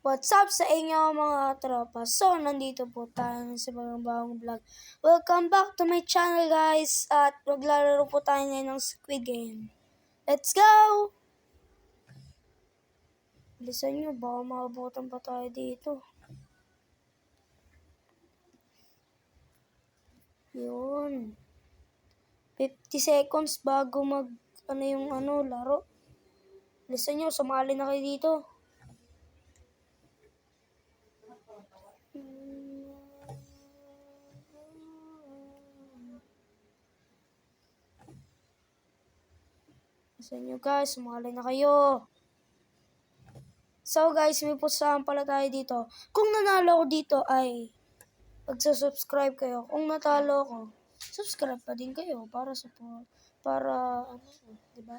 What's up sa inyo mga tropa? So, nandito po tayo sa bagong vlog. Welcome back to my channel guys. At maglalaro po tayo ngayon ng Squid Game. Let's go! Bilisan nyo, baka makabutan pa tayo dito. Yun. 50 seconds bago laro. Bilisan nyo, sumali na kayo dito. Sa inyo guys, sumali na kayo. So guys, may pusahan pala tayo dito. Kung nanalo ako dito ay magsusubscribe kayo. Kung natalo ako, subscribe pa din kayo para di ba?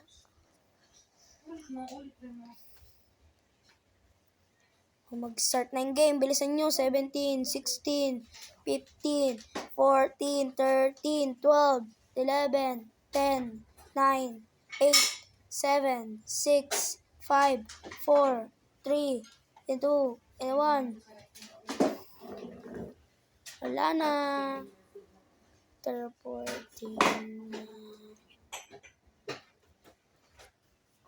Kung mag-start na yung game, bilisan nyo. 17, 16, 15, 14, 13, 12, 11, 10, 9, 8, 7, 6, 5, 4, 3, 2, and 1. Wala na. Teleporting.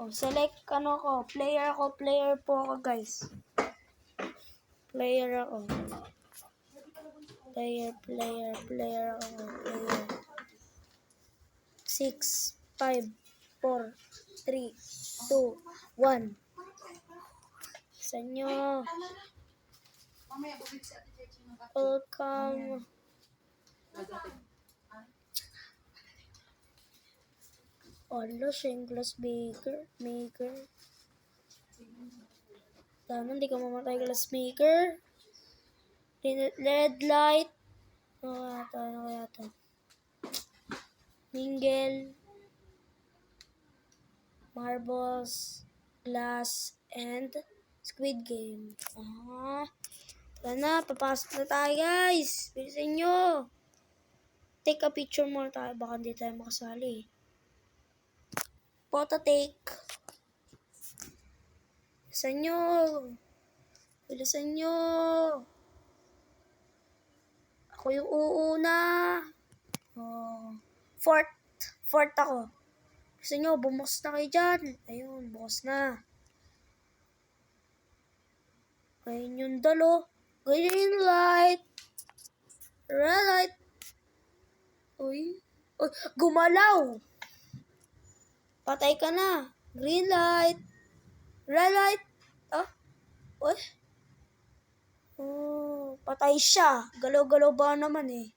Select player po ako guys. Player ako. Player ako. 6, 5, 4, 3, 2, 1. Sa inyo. Welcome. Ala, siya yung glass maker. Sana hindi ka mamatay glass maker. Red light. Ano kaya to? Mingle. Marbles. Glass. And Squid Game. Tara na, papasok na tayo guys. Bilisan nyo. Take a picture muna tayo. Baka hindi tayo makasali. Photo take. Bilisan nyo. Ako yung uuna. Fourth ako. Bilisan nyo, bumos na kayo dyan. Ayun, bumos na. Ayun yung dalo. Green light. Red light. Uy, gumalaw. Patay ka na. Green light. Red light. Patay siya. Galaw-galaw ba naman eh.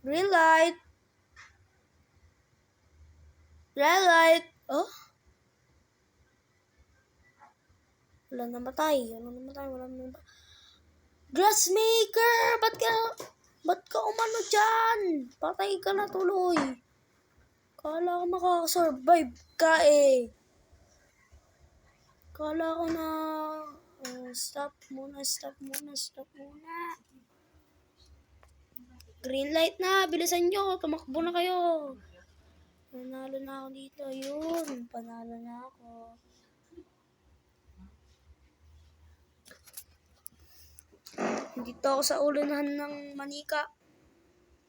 Green light. Red light. Wala namatay. Glassmaker! Ba't ka umano dyan? Patay ka na tuloy. Kala ko makakasurvive ka eh. Kala ko na... Stop muna. Green light na. Bilisan nyo. Tumakbo na kayo. Panalo na ako dito. Yun. Panalo na ako. Dito ako sa ulunan ng manika.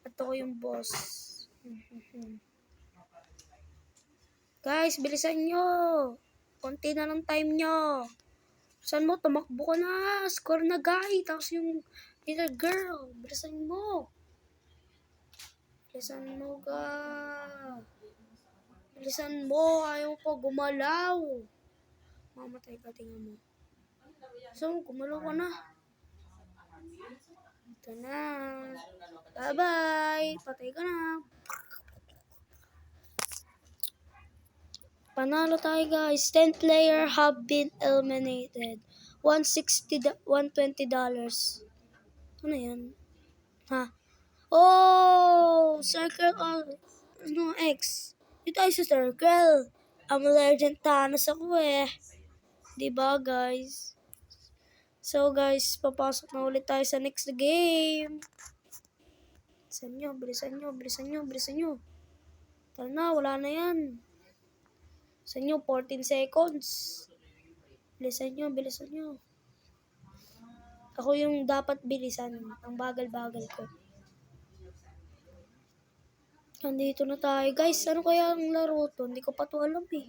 At ako yung boss. Guys, bilisan nyo. Konti na lang time nyo. Saan mo? Tumakbo ka na. Score na guys. Tapos yung little girl. Bilisan mo. Bilisan mo. Ayaw ko gumalaw. Mamatay ka, tingnan mo. So, gumalaw ka na. Ito na. Bye-bye. Patay ka na. Panalo tayo guys. 10 player have been eliminated. $120. Ano yan? Circle X. Dito tayo sa circle. I'm a legend Thanos ako eh. Diba guys? So guys, papasok na ulit tayo sa next game. Bilisan nyo. Tara na, wala na yan. Sa inyo, 14 seconds. Bilisan nyo. Ako yung dapat bilisan. Ang bagal-bagal ko. Nandito na tayo. Guys, ano kaya ang laro to? Hindi ko pa to alam eh.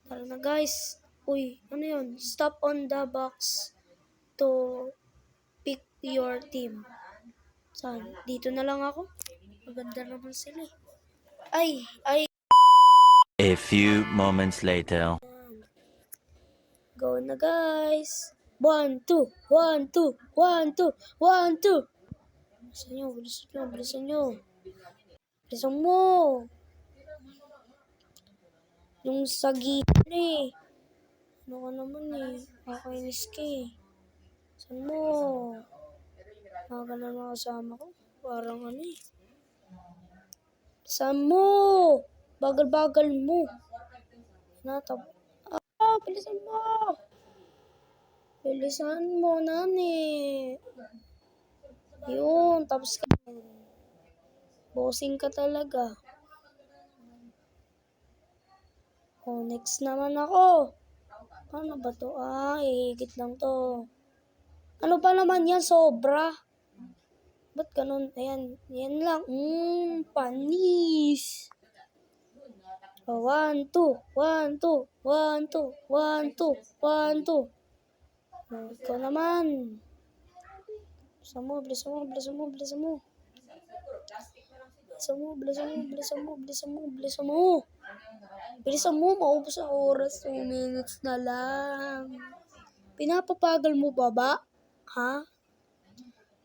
Tara na guys. Uy, ano yun? Stop on the box to pick your team. Saan? Dito na lang ako. Maganda naman sila eh. Ay. A few moments later. Go na guys. 1, 2, 1, 2, 1, 2, 1, 2. Bilisan nyo. Bilisan mo. Yung sa gitna eh. Ano ka naman eh. Kakainis ka eh. Bilisan mo. Mga na mga kasama ko. Parang ano eh. Bilisan mo. Bagal-bagal mo. Bilisan mo. Bilisan mo, nani. Yun, tapos ka. Bossing ka talaga. Oh, next naman ako. Ano ba to? Ihigit lang to. Ano ba naman yan? Sobra. Ba't ganun? Ayan, yan lang. Panis. 1, 2, 1, 2, 1, 2, 1, 2, 1, 2. Ikaw naman. Bilisan mo. Bilisan mo, maubos ang oras. 2 minutes na lang. Pinapapagal mo ba? Ha?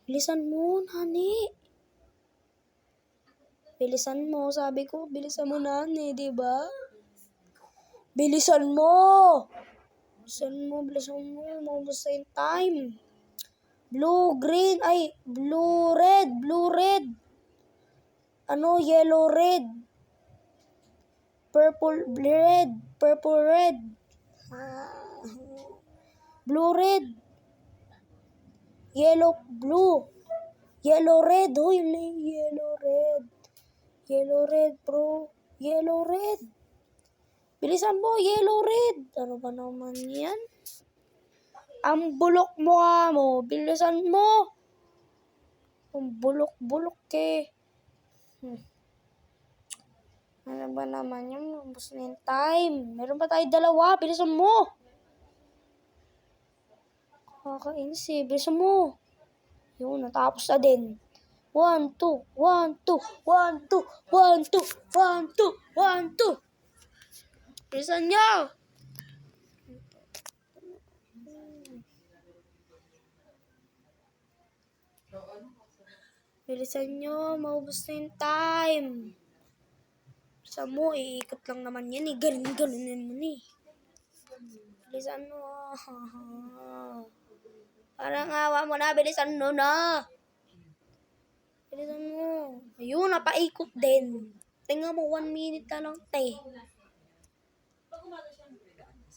Bilisan mo, nani. Bilisan mo, sabi ko, bilisan mo, nani, di ba? Bilisan mo, maubos na yung time. Blue, red. Yellow, red. Purple, red. Blue, red. Yellow, blue. Yellow, red. Hoy, yellow, red. Yellow, red, bro. Yellow, red. Bilisan mo, yellow, red. Ano ba naman yan? Ang bulok mukha mo. Bilisan mo. Ang bulok eh. Ano ba naman yan? Ubus na yung time. Meron pa tayo 2. Bilisan mo. Kakainis eh. Bilisan mo. Yun, natapos na din. 1, 2, 1, 2, 1, 2, 1, 2, 1, 2, 1, 2. Bilisan nyo. Bilisan nyo. Maubos na yung time. Bilisan mo. Iikot lang naman yan eh. Galunin mo eh. Bilisan mo. Parang awa mo na. Bilisan mo na. Bilisan mo. Ayun, napaikot din. Tingnan mo, 1 minute na lang, te.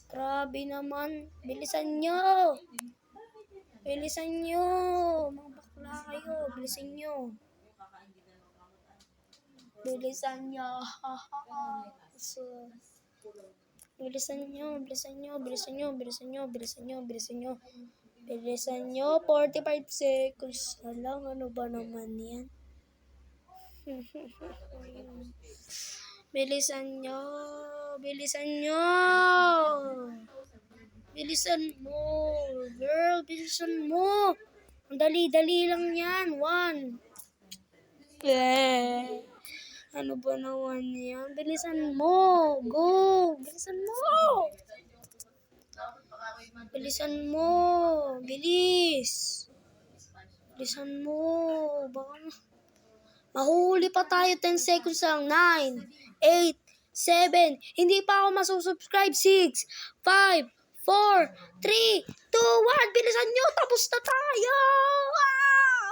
Grabe naman. Bilisan nyo. Mga bakla kayo. Bilisan nyo. Bilisan nyo. Bilisan nyo. 45 seconds na lang. Ano ba naman yan? Bilisan nyo. Girl, bilisan mo. Ang dali-dali lang yan. 1. Ano ba naman yan? Bilisan mo. Go. Bilisan mo. Bilis. Bilisan mo. Baka mahuli pa tayo. 10 seconds lang. 9, 8, 7. Hindi pa ako masusubscribe. 6, 5, 4, 3, 2, 1. Bilisan nyo. Tapos na tayo.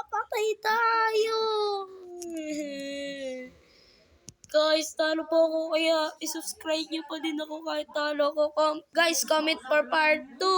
Patay tayo. Guys, talo po ako. Kaya isubscribe nyo pa din ako kahit talo ako. Guys, comment for part 2.